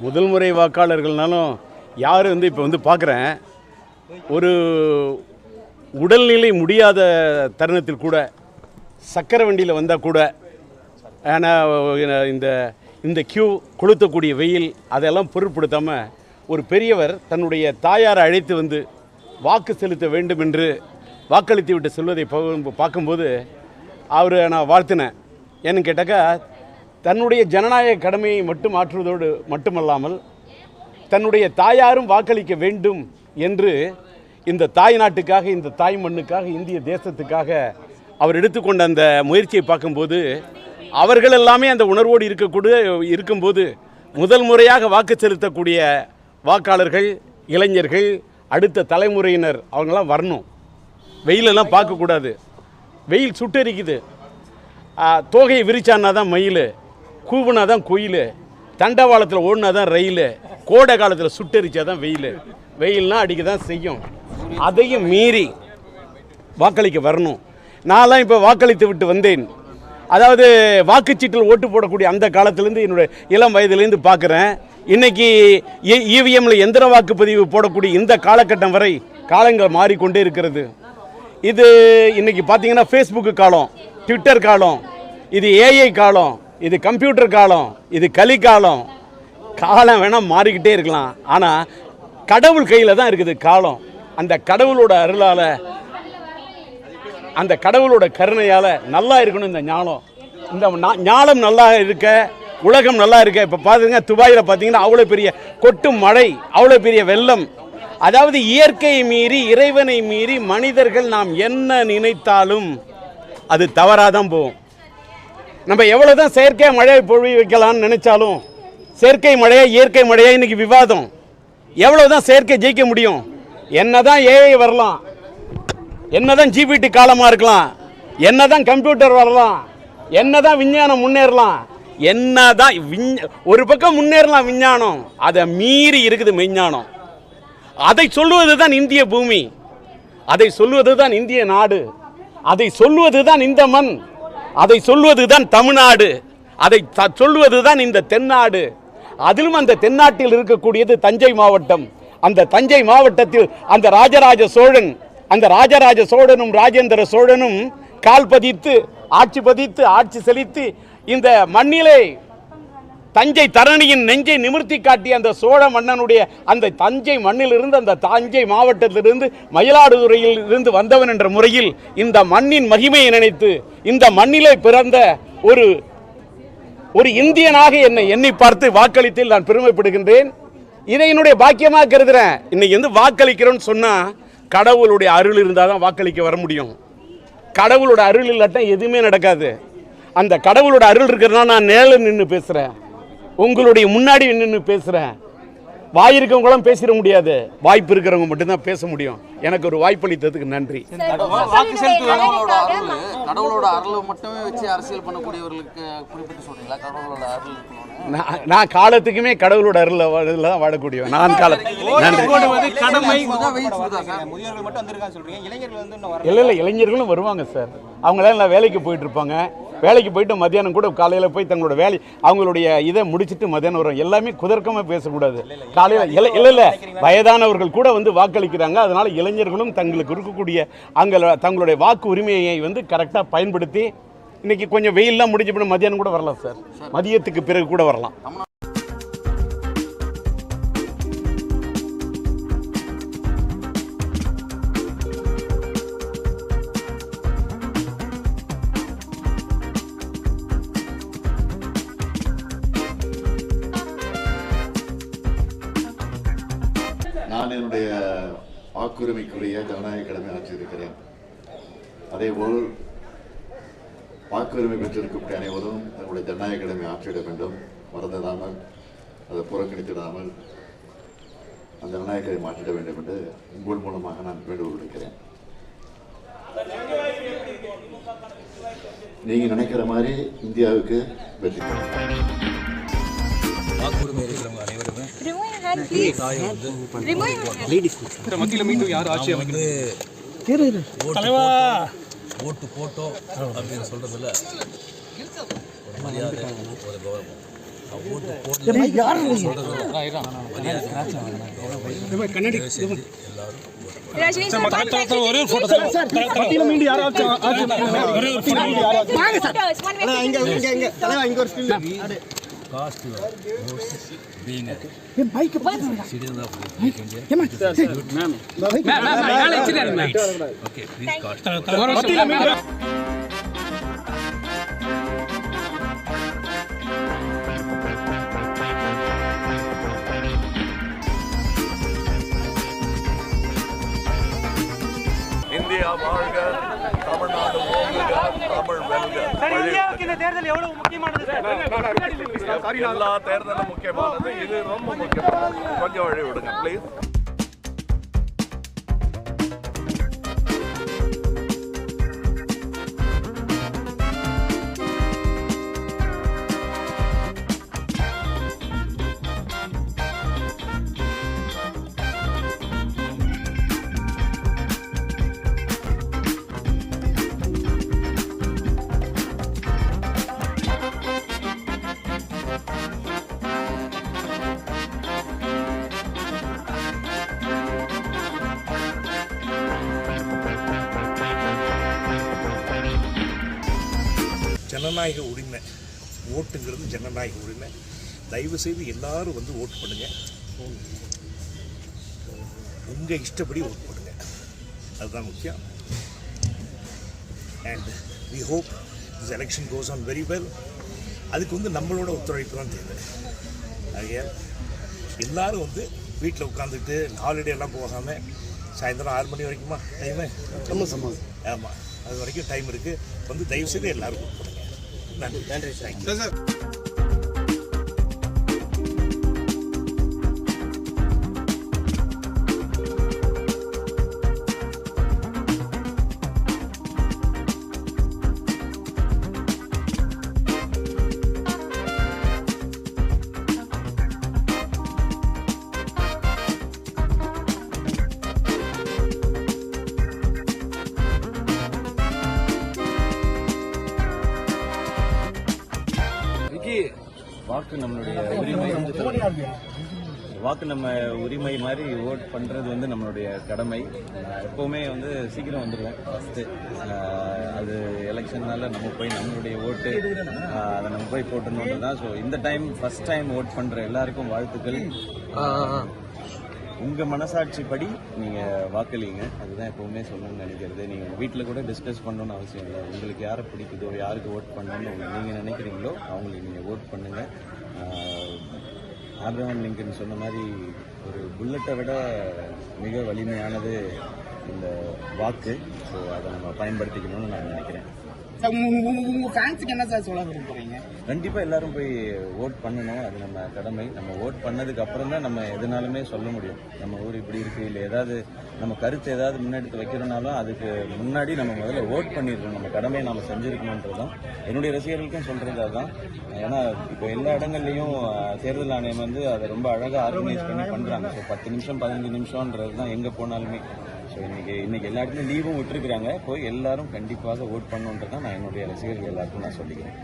முதல் முறை வாக்காளர்கள்னாலும் யார் இப்போ பார்க்குறேன், ஒரு உடல்நிலை முடியாத தருணத்தில் கூட சக்கரை வண்டியில் வந்தால் கூட ஆனால் இந்த கியூ கொளுத்தக்கூடிய வெயில் அதெல்லாம் பொருட்படுத்தாமல் ஒரு பெரியவர் தன்னுடைய தாயாரை அழைத்து வந்து வாக்கு செலுத்த வேண்டும் என்று வாக்களித்து விட்டு செல்வதை பார்க்கும்போது அவர் நான் வாழ்த்தினேன். ஏன்னு கேட்டாக்கா, தன்னுடைய ஜனநாயக கடமையை மட்டும் ஆற்றுவதோடு மட்டுமல்லாமல் தன்னுடைய தாயாரும் வாக்களிக்க வேண்டும் என்று இந்த தாய் நாட்டுக்காக, இந்த தாய் மண்ணுக்காக, இந்திய தேசத்துக்காக அவர் எடுத்துக்கொண்ட அந்த முயற்சியை பார்க்கும்போது அவர்கள் எல்லாமே அந்த உணர்வோடு இருக்கும்போது முதல் முறையாக வாக்கு செலுத்தக்கூடிய வாக்காளர்கள், இளைஞர்கள், அடுத்த தலைமுறையினர் அவங்களாம் வரணும். வெயிலெல்லாம் பார்க்கக்கூடாது. வெயில் சுட்டரிக்குது. தோகையை விரிச்சான்னா தான் மயில், கூவுனா தான் குயில், தண்டவாளத்தில் ஓடினா தான் ரயில், கோடை காலத்தில் சுட்டரிச்சா தான் வெயில்னால் அடிக்க தான் செய்யும். அதையும் மீறி வாக்களிக்க வரணும். நான்லாம் இப்போ வாக்களித்து விட்டு வந்தேன். அதாவது வாக்குச்சீட்டில் ஓட்டு போடக்கூடிய அந்த காலத்திலேருந்து என்னுடைய இளம் வயதிலேருந்து பார்க்குறேன். இன்றைக்கி இவிஎம்மில் எந்திர வாக்குப்பதிவு போடக்கூடிய இந்த காலகட்டம் வரை காலங்கள் மாறிக்கொண்டே இருக்கிறது. இது இன்றைக்கி பார்த்தீங்கன்னா ஃபேஸ்புக்கு காலம், ட்விட்டர் காலம், இது ஏஐ காலம், இது கம்ப்யூட்டர் காலம், இது கலிக்காலம். காலம் வேணால் மாறிக்கிட்டே இருக்கலாம், ஆனால் கடவுள் கையில் தான் இருக்குது காலம். அந்த கடவுளோட அருளால், அந்த கடவுளோட கருணையால் நல்லா இருக்கணும் இந்த ஞானம். இந்த ஞானம் நல்லா இருக்க, உலகம் நல்லா இருக்க. இப்போ பார்த்துங்க, துபாயில் பார்த்தீங்கன்னா அவ்வளோ பெரிய கொட்டும் மழை, அவ்வளோ பெரிய வெள்ளம். அதாவது இயற்கையை மீறி, இறைவனை மீறி மனிதர்கள் நாம் என்ன நினைத்தாலும் அது தவறாக தான் போகும். நம்ம எவ்வளோ தான் செயற்கை மழையை பொழி வைக்கலாம்னு நினைச்சாலும், செயற்கை மழையா இயற்கை மழையா இன்னைக்கு விவாதம். எவ்வளோ தான் செயற்கை ஜெயிக்க முடியும்? என்னதான் ஏஐ வரலாம், என்னதான் ஜிபிடி காலமாக இருக்கலாம், என்னதான் கம்ப்யூட்டர் வரலாம், என்னதான் விஞ்ஞானம் முன்னேறலாம், என்னதான் ஒரு பக்கம் முன்னேறலாம் விஞ்ஞானம், அதை மீறி இருக்குது மெஞ்ஞானம். அதை சொல்லுவது தான் இந்திய பூமி, அதை சொல்லுவது தான் இந்திய நாடு, அதை சொல்லுவது தான் இந்த மண், அதை சொல்லுவது தான் தமிழ்நாடு, அதை சொல்லுவது தான் இந்த தென்னாடு. அதிலும் அந்த தென்னாட்டில் இருக்கக்கூடியது தஞ்சை மாவட்டம். அந்த தஞ்சை மாவட்டத்தில் அந்த ராஜராஜ சோழனும் ராஜேந்திர சோழனும் கால் பதித்து ஆட்சி செலுத்தி இந்த மண்ணிலே தஞ்சை தரணியின் நெஞ்சை நிமிர்த்தி காட்டிய அந்த சோழ மன்னனுடைய அந்த தஞ்சை மண்ணிலிருந்து, அந்த தஞ்சை மாவட்டத்திலிருந்து, மயிலாடுதுறையில் இருந்து வந்தவன் என்ற முறையில் இந்த மண்ணின் மகிமையை நினைத்து இந்த மண்ணிலே பிறந்த ஒரு இந்தியனாக என்னை பார்த்து வாக்களித்தில் நான் பெருமைப்படுகின்றேன். இதை என்னுடைய பாக்கியமாக கருதுறேன். இன்னைக்கு வாக்களிக்கிறோன்னு சொன்னா கடவுளுடைய அருள் இருந்தால் தான் வாக்களிக்க வர முடியும். கடவுளோட அருள் இல்லாட்டா எதுவுமே நடக்காது. அந்த கடவுளோட அருள் இருக்கிறதுனா நான் நேரில் நின்று பேசுகிறேன், உங்களுடைய முன்னாடி நின்று பேசுகிறேன். வாய் இருக்கவங்களும் பேசிட முடியாது, வாய்ப்பு இருக்கிறவங்க மட்டும்தான் பேச முடியும். எனக்கு ஒரு வாய்ப்பளித்ததுக்கு நன்றி. கடவுளோட அருள் மட்டுமே வச்சு அரசியல் பண்ணக்கூடியவர்களுக்கு குறிப்பிட்டு சொல்றீங்களா? கடவுளோட அருள் நான் காலத்துக்குமே கடவுளோட அருள் தான் வாழக்கூடியவன். நான் இல்லை இளைஞர்களும் வருவாங்க சார். அவங்களாம் வேலைக்கு போயிட்டு இருப்பாங்க. வேலைக்கு போயிட்டு மத்தியானம் கூட காலையில் போய் தங்களோட அவங்களுடைய இதை முடிச்சுட்டு மத்தியானம் வரும். எல்லாமே குதர்க்கமாக பேசக்கூடாது. காலையில் இல்லை வயதானவர்கள் கூட வாக்களிக்கிறாங்க. அதனால இளைஞர்களும் தங்களுக்கு இருக்கக்கூடிய தங்களுடைய வாக்கு உரிமையை கரெக்டாக பயன்படுத்தி இன்னைக்கு கொஞ்சம் வெயில்லாம் முடிஞ்ச பின்ன மத்தியானம் கூட வரலாம் சார். மதியத்துக்கு பிறகு கூட வரலாம். நான் என்னுடைய வாக்குரிமைக்குரிய ஜனநாயக கடமை ஆற்றியிருக்கிறேன். அதேபோல் வாக்குரிமை பெற்றிருக்கக்கூடிய அனைவரும் தங்களுடைய ஜனநாயக கடமை ஆற்றிட வேண்டும். மறந்துடாமல், அதை புறக்கணித்திடாமல் அந்த ஜனநாயக கடமை ஆற்றிட வேண்டும் என்று உங்கள் மூலமாக நான் வேண்டுகோள் விடுக்கிறேன். நீங்க நினைக்கிற மாதிரி இந்தியாவுக்கு வெற்றி வாக்குரிமை இருக்கிறவங்க அனைவருமே மத்தியில் மீண்டும் யார் ஆட்சி அமைக்கிறது ஓட்டு போட்டோம் அப்படின்னு சொல்றதுல ஒரு மரியாதை, ஒரு கௌரவம். ஓட்டு போடணும் சொல்றது கண்ணாடி செஞ்சு எல்லாரும் ஒரே ஒரு போட்டோ கட்டில மீண்டும் யாராச்சும் cost of horses being a citizen of India. Okay, please cost. India வாழ்க, தமிழ்நாடு ஓங்குக, தமிழ் வெல்க. இந்தியாவுக்கு இந்த தேர்தல் எவ்வளவு முக்கியமானது எல்லா தேர்தலும் முக்கியமானது, இது ரொம்ப முக்கியமானது. கொஞ்சம் வழி விடுங்க ப்ளீஸ். ஜனநாயக உரிமை, ஓட்டுங்கிறது ஜனநாயக உரிமை. தயவு செய்து எல்லாரும் வந்து ஓட்டு பண்ணுங்க, உங்க இஷ்டப்படி ஓட்டு பண்ணுங்க, அதுதான் முக்கியம். And we hope this election goes on very well. அதுக்கு வந்து நம்மளோட ஒத்துழைப்பு தான் தேவை. ஆகையால் எல்லாரும் வந்து வீட்டில் உட்காந்துட்டு ஹாலிடே எல்லாம் போகாமல் சாயந்தரம் 6 மணி வரைக்குமா டைமு? ஆமாம், அது வரைக்கும் டைம் இருக்குது. வந்து தயவு செய்து எல்லாரும் ஓட்டு பண்ணுங்க. நன்றி. Thank you sir. வாக்கு நம்மளுடைய உரிமை, வாக்கு நம்ம உரிமை மாதிரி ஓட் பண்ணுறது வந்து நம்மளுடைய கடமை. எப்போவுமே வந்து சீக்கிரம் வந்துடுவேன் ஃபஸ்ட்டு. அது எலெக்ஷன்னால நம்ம போய் நம்மளுடைய ஓட்டு அதை நம்ம போய் போட்டணுன்றது தான். ஸோ இந்த டைம் ஃபஸ்ட் டைம் ஓட் பண்ணுற எல்லாருக்கும் வாழ்த்துக்கள். உங்கள் மனசாட்சிப்படி நீங்கள் வாக்களிங்க, அதுதான் எப்போவுமே சொல்லணும்னு நினைக்கிறது. நீங்கள் வீட்டில் கூட டிஸ்கஸ் பண்ணணும்னு அவசியம் இல்லை. உங்களுக்கு யாரை பிடிக்குதோ, யாருக்கு ஓட் பண்ணணும்னு நீங்கள் நினைக்கிறீங்களோ அவங்களுக்கு நீங்கள் ஓட் பண்ணுங்கள். ஆப்ரஹாம் லிங்கன் சொன்ன மாதிரி ஒரு புல்லட்டை விட மிக வலிமையானது இந்த வாக்கு. ஸோ அதை நம்ம பயன்படுத்திக்கணும்னு நான் நினைக்கிறேன். கண்டிப்பாக எல்லாரும் போய் ஓட் பண்ணணும், அது நம்ம கடமை. நம்ம ஓட் பண்ணதுக்கு அப்புறம் தான் நம்ம எதுனாலுமே சொல்ல முடியும் நம்ம ஊர் இப்படி இருக்கு, இல்லை ஏதாவது நம்ம கருத்து ஏதாவது முன்னெடுத்து வைக்கிறனாலும் அதுக்கு முன்னாடி நம்ம முதல்ல ஓட் பண்ணியிருக்கணும். நம்ம கடமையை நம்ம செஞ்சுருக்கணுன்றதான் என்னுடைய ரசிகர்களுக்கும் சொல்கிறது அதுதான். ஏன்னா இப்போ எல்லா இடங்கள்லையும் தேர்தல் ஆணையம் வந்து அதை ரொம்ப அழகாக ஆர்கனைஸ் பண்ணி பண்ணுறாங்க. ஸோ 10 நிமிஷம் 15 நிமிஷம்ன்றது தான் எங்கே போனாலுமே. ஸோ இன்னைக்கு எல்லா இடத்துலையும் லீவும் விட்டுருக்குறாங்க. போய் எல்லாரும் கண்டிப்பாக ஓட் பண்ணுன்றதான் நான் என்னுடைய ரசிகர்கள் எல்லாருக்கும் நான் சொல்லிக்கிறேன்.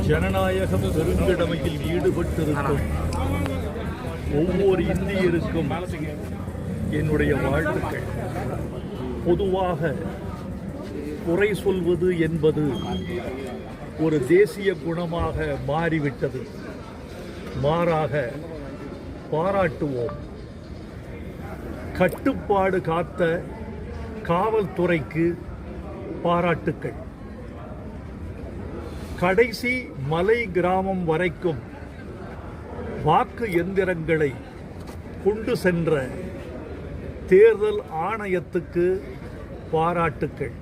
ஜனநாயக பெருங்கடமையில் ஈடுபட்டிருக்கும் ஒவ்வொரு இந்தியருக்கும் என்னுடைய வாழ்த்துக்கள். பொதுவாக குறை சொல்வது என்பது ஒரு தேசிய குணமாக மாறிவிட்டது. மாறாக பாராட்டுவோம். கட்டுப்பாடு காத்த காவல்துறைக்கு பாராட்டுக்கள். கடைசி மலை கிராமம் வரைக்கும் வாக்கு எந்திரங்களை கொண்டு சென்ற தேர்தல் ஆணையத்துக்கு பாராட்டுக்கள்.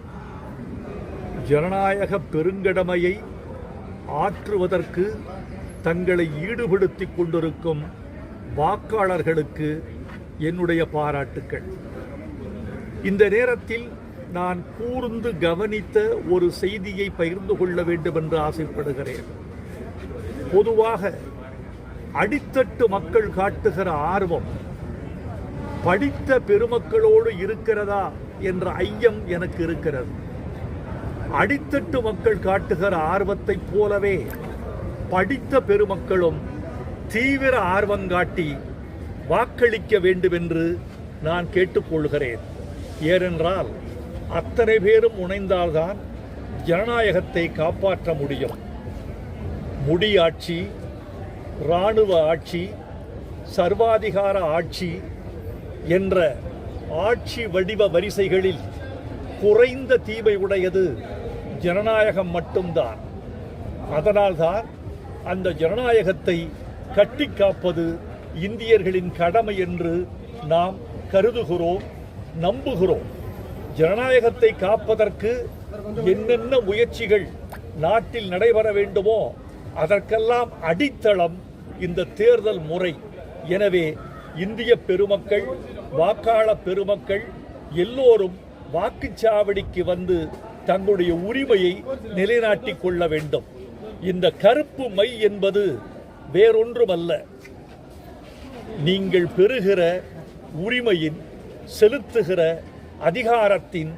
ஜனநாயக பெருங்கடமையை ஆற்றுவதற்கு தங்களை ஈடுபடுத்திக் கொண்டிருக்கும் வாக்காளர்களுக்கு என்னுடைய பாராட்டுக்கள். இந்த நேரத்தில் நான் கூர்ந்து கவனித்த ஒரு செய்தியை பகிர்ந்து கொள்ள வேண்டும் என்று ஆசைப்படுகிறேன். பொதுவாக அடித்தட்டு மக்கள் காட்டுகிற ஆர்வம் படித்த பெருமக்களோடு இருக்கிறதா என்ற ஐயம் எனக்கு இருக்கிறது. அடித்தட்டு மக்கள் காட்டுகிற ஆர்வத்தைப் போலவே படித்த பெருமக்களும் தீவிர ஆர்வம் காட்டி வாக்களிக்க வேண்டும் என்று நான் கேட்டுக்கொள்கிறேன். ஏனென்றால் அத்தனை பேரும் முனைந்தால்தான் ஜனநாயகத்தை காப்பாற்ற முடியும். முடியாட்சி, இராணுவ ஆட்சி, சர்வாதிகார ஆட்சி என்ற ஆட்சி வடிவ வரிசைகளில் குறைந்த தீமை உடையது ஜனநாயகம் மட்டும்தான். அதனால்தான் அந்த ஜனநாயகத்தை கட்டி காப்பது இந்தியர்களின் கடமை என்று நாம் கருதுகிறோம், நம்புகிறோம். ஜனநாயகத்தை காப்பதற்கு என்னென்ன முயற்சிகள் நாட்டில் நடைபெற வேண்டுமோ அதற்கெல்லாம் அடித்தளம் இந்த தேர்தல் முறை. எனவே இந்திய பெருமக்கள், வாக்காளர் பெருமக்கள் எல்லோரும் வாக்குச்சாவடிக்கு வந்து தங்களுடைய உரிமையை நிலைநாட்டிக் கொள்ள வேண்டும். இந்த கருப்பு மை என்பது வேறொன்றுமல்ல, நீங்கள் பெறுகிற உரிமையின், செலுத்துகிற அதிகாரத்தின்